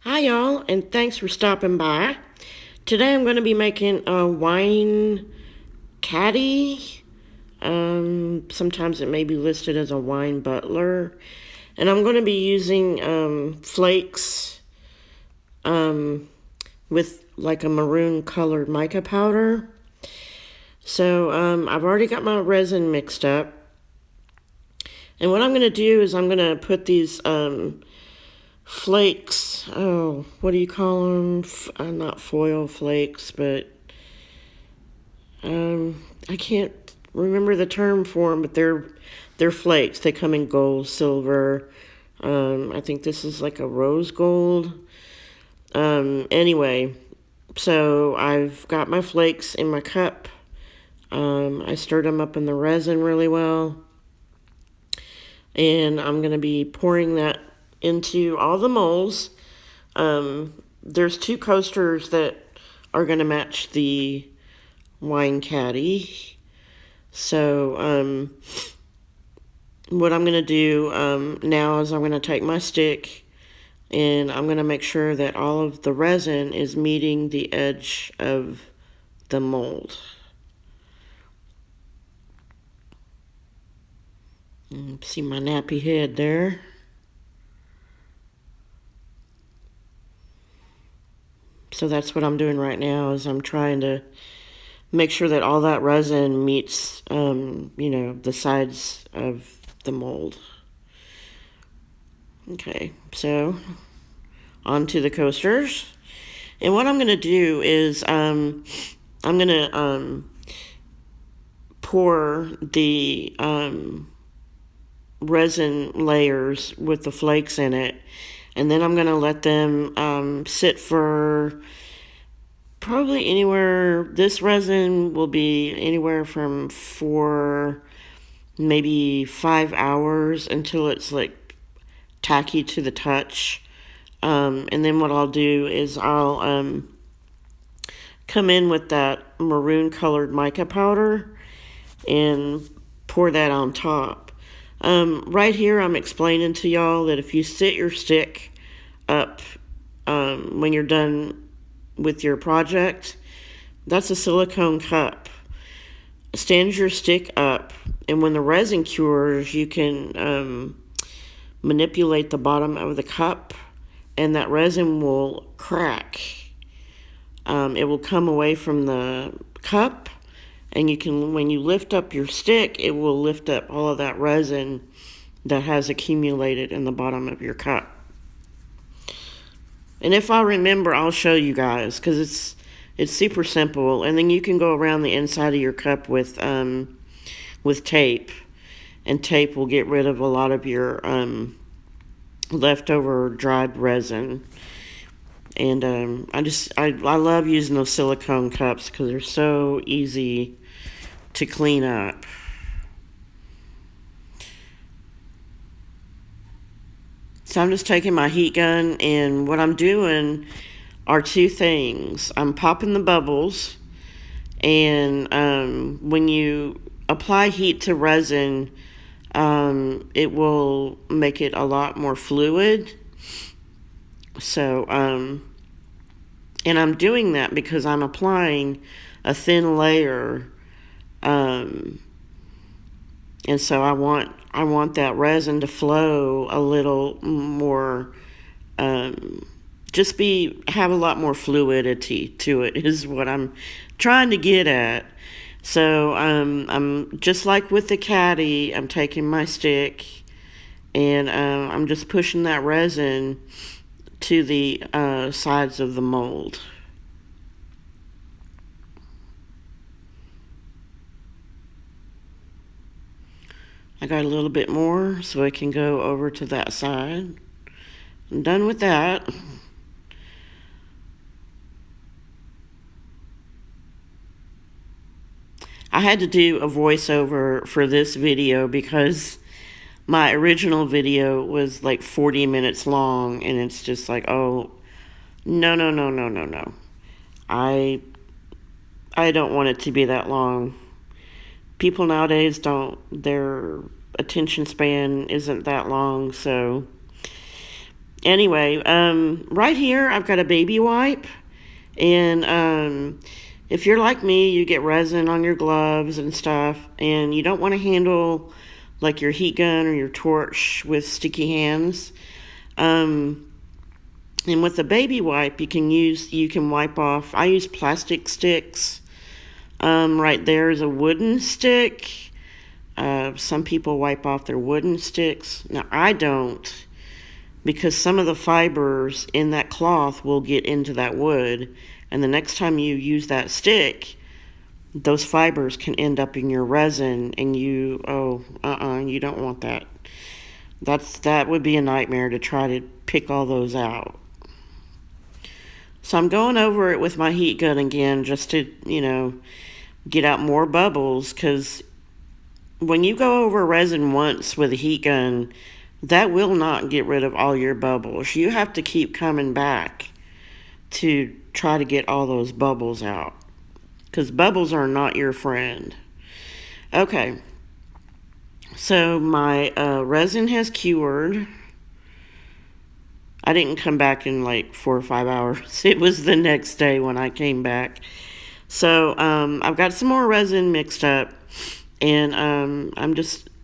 Hi y'all, and thanks for stopping by. Today I'm going to be making a wine caddy. Sometimes it may be listed as a wine butler. And I'm going to be using flakes with like a maroon colored mica powder. So I've already got my resin mixed up. And what I'm going to do is I'm going to put these flakes, what do you call them? Not foil flakes, but I can't remember the term for them, but they're flakes. They come in gold, silver. I think this is like a rose gold. Anyway, so I've got my flakes in my cup. I stirred them up in the resin really well. And I'm going to be pouring that into all the molds. There's 2 coasters that are going to match the wine caddy. So what I'm going to do now is I'm going to take my stick and I'm going to make sure that all of the resin is meeting the edge of the mold. See my nappy head there. So that's what I'm doing right now, is I'm trying to make sure that all that resin meets, the sides of the mold. Okay, so onto the coasters. And what I'm going to do is I'm going to pour the resin layers with the flakes in it, and then I'm going to let them sit for probably anywhere. This resin will be anywhere from 4, maybe 5 hours until it's like tacky to the touch. And then what I'll do is I'll come in with that maroon colored mica powder and pour that on top. Right here I'm explaining to y'all that if you sit your stick up when you're done with your project, that's a silicone cup. Stand your stick up, and when the resin cures, you can manipulate the bottom of the cup, and that resin will crack. It will come away from the cup, and you can, when you lift up your stick, it will lift up all of that resin that has accumulated in the bottom of your cup. And if I remember, I'll show you guys, because it's super simple. And then you can go around the inside of your cup with tape, and tape will get rid of a lot of your leftover dried resin. And I love using those silicone cups because they're so easy to clean up. So I'm just taking my heat gun, and what I'm doing are 2 things. I'm popping the bubbles, and when you apply heat to resin, it will make it a lot more fluid. So, and I'm doing that because I'm applying a thin layer, and so I want that resin to flow a little more, have a lot more fluidity to it, is what I'm trying to get at. So I'm just like with the caddy, I'm taking my stick, and I'm just pushing that resin to the sides of the mold. I got a little bit more, so I can go over to that side. I'm done with that. I had to do a voiceover for this video because my original video was like 40 minutes long, and it's just like, oh, no. I don't want it to be that long. People nowadays their attention span isn't that long, so Anyway, right here I've got a baby wipe, and if you're like me, you get resin on your gloves and stuff, and you don't want to handle like your heat gun or your torch with sticky hands. And with the baby wipe, you can wipe off. I use plastic sticks. Right there is a wooden stick. Some people wipe off their wooden sticks. Now I don't, because some of the fibers in that cloth will get into that wood, and the next time you use that stick, those fibers can end up in your resin, and you don't want that. That would be a nightmare to try to pick all those out. So I'm going over it with my heat gun again just to, get out more bubbles, because when you go over resin once with a heat gun, that will not get rid of all your bubbles. You have to keep coming back to try to get all those bubbles out, because bubbles are not your friend. Okay, so my resin has cured. I didn't come back in like 4 or 5 hours. It was the next day when I came back. So I've got some more resin mixed up, and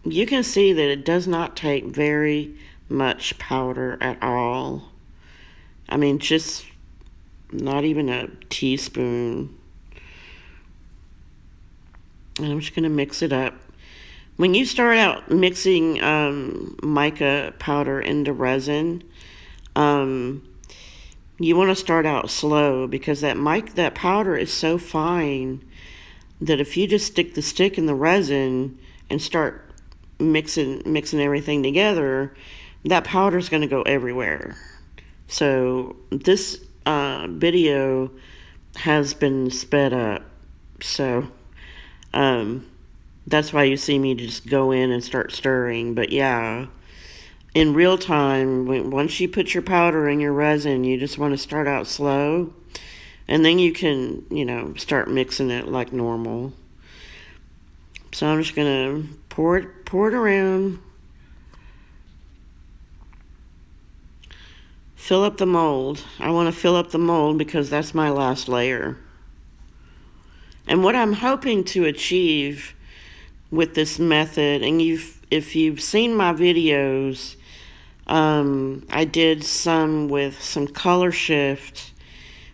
you can see that it does not take very much powder at all. I mean, just not even a teaspoon. And I'm just going to mix it up. When you start out mixing mica powder into resin, you want to start out slow, because that powder is so fine that if you just stick the stick in the resin and start mixing everything together, that powder is going to go everywhere. So this video has been sped up, so that's why you see me just go in and start stirring. But yeah, in real time, once you put your powder in your resin, you just want to start out slow, and then you can, start mixing it like normal. So I'm just going to pour it around. Fill up the mold. I want to fill up the mold because that's my last layer. And what I'm hoping to achieve with this method, and if you've seen my videos, I did some with some color shift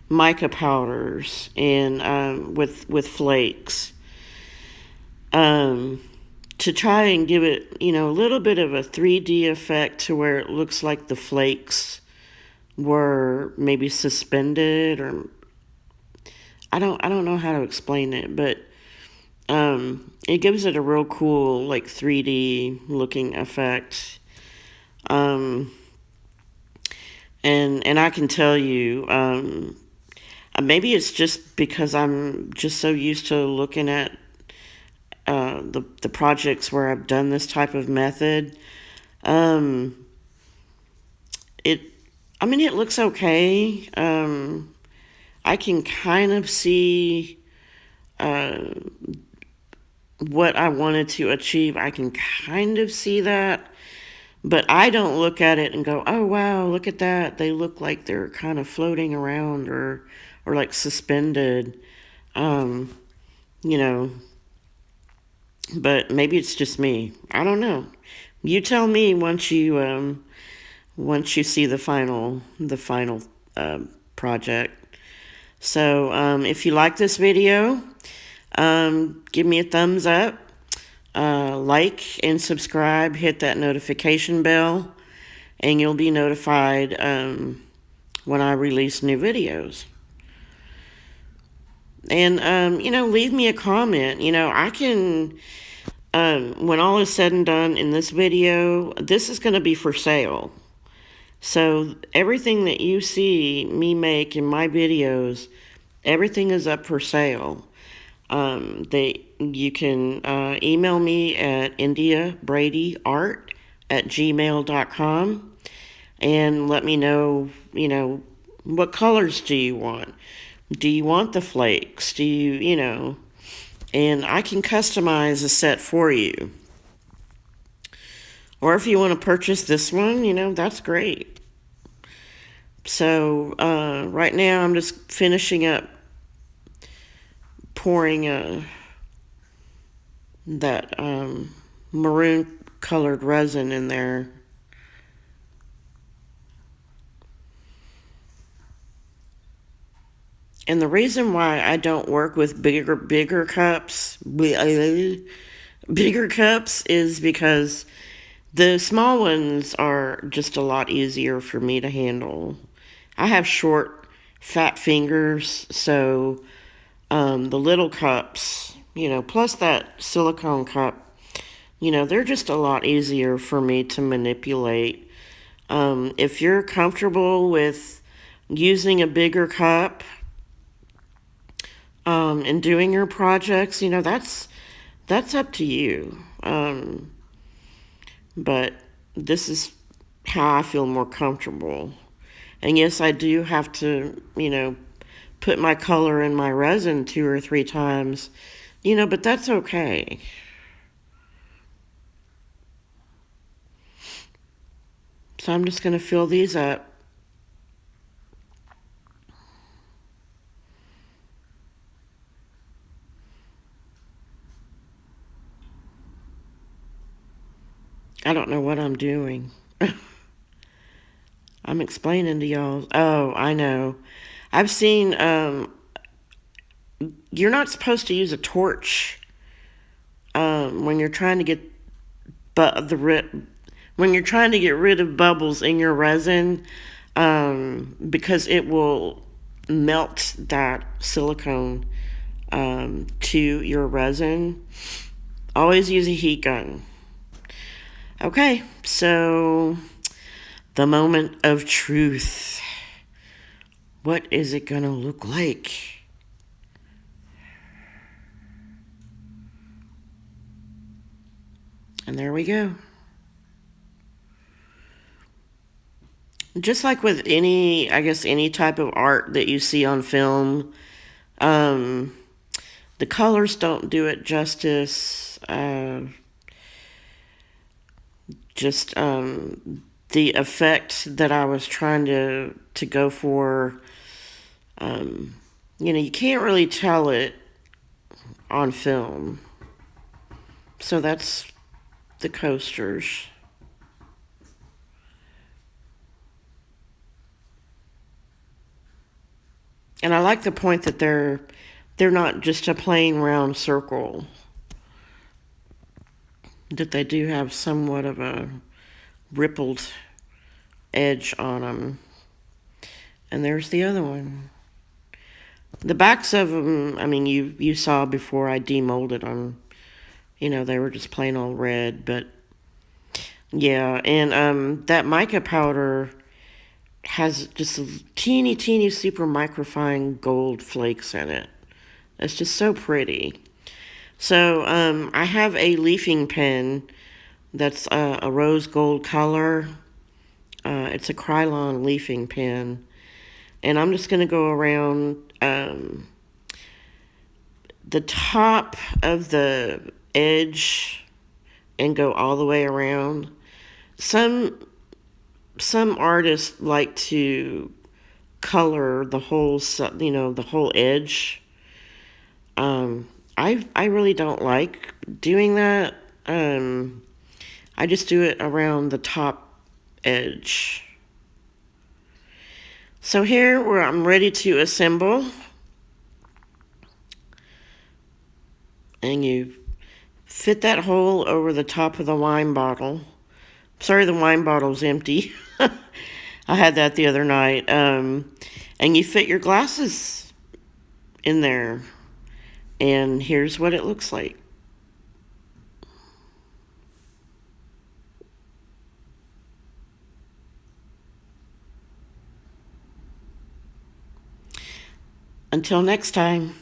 mica powders and with flakes, to try and give it a little bit of a 3D effect, to where it looks like the flakes were maybe suspended, or I don't know how to explain it, but it gives it a real cool, like, 3D looking effect. And I can tell you, maybe it's just because I'm just so used to looking at the projects where I've done this type of method. It looks okay. I can kind of see what I wanted to achieve. I can kind of see that, but I don't look at it and go, oh wow, look at that, they look like they're kind of floating around or like suspended, but maybe it's just me. I don't know. You tell me once you see the final project. So if you like this video, give me a thumbs up, like and subscribe, hit that notification bell, and you'll be notified when I release new videos. And leave me a comment. I can, when all is said and done in this video, this is going to be for sale. So everything that you see me make in my videos, everything is up for sale. You can email me at indiabradyart@gmail.com and let me know, what colors do you want? Do you want the flakes? Do you, and I can customize a set for you. Or if you want to purchase this one, that's great. So right now I'm just finishing up pouring that maroon colored resin in there. And the reason why I don't work with bigger cups, bigger cups, is because the small ones are just a lot easier for me to handle. I have short, fat fingers, so the little cups, plus that silicone cup, they're just a lot easier for me to manipulate. If you're comfortable with using a bigger cup and doing your projects, that's up to you. But this is how I feel more comfortable. And yes, I do have to, put my color in my resin 2 or 3 times, but that's okay. So I'm just going to fill these up. I don't know what I'm doing. I'm explaining to y'all. Oh, I know. I've seen, you're not supposed to use a torch when you're trying to get when you're trying to get rid of bubbles in your resin, because it will melt that silicone to your resin. Always use a heat gun. Okay, so the moment of truth. What is it gonna look like? And there we go. Just like with any type of art that you see on film, the colors don't do it justice. Just the effect that I was trying to go for, you can't really tell it on film. So that's the coasters. And I like the point that they're not just a plain round circle, that they do have somewhat of a rippled edge on them. And there's the other one. The backs of them, you saw before I demolded them. They were just plain old red. But yeah, and that mica powder has just teeny super microfine gold flakes in it. It's just so pretty. So I have a leafing pen that's a rose gold color. It's a Krylon leafing pen. And I'm just going to go around the top of the edge and go all the way around. Some artists like to color the whole, the whole edge. I really don't like doing that. I just do it around the top edge. So here where I'm ready to assemble, and you fit that hole over the top of the wine bottle. Sorry, the wine bottle's empty. I had that the other night. And you fit your glasses in there. And here's what it looks like. Until next time.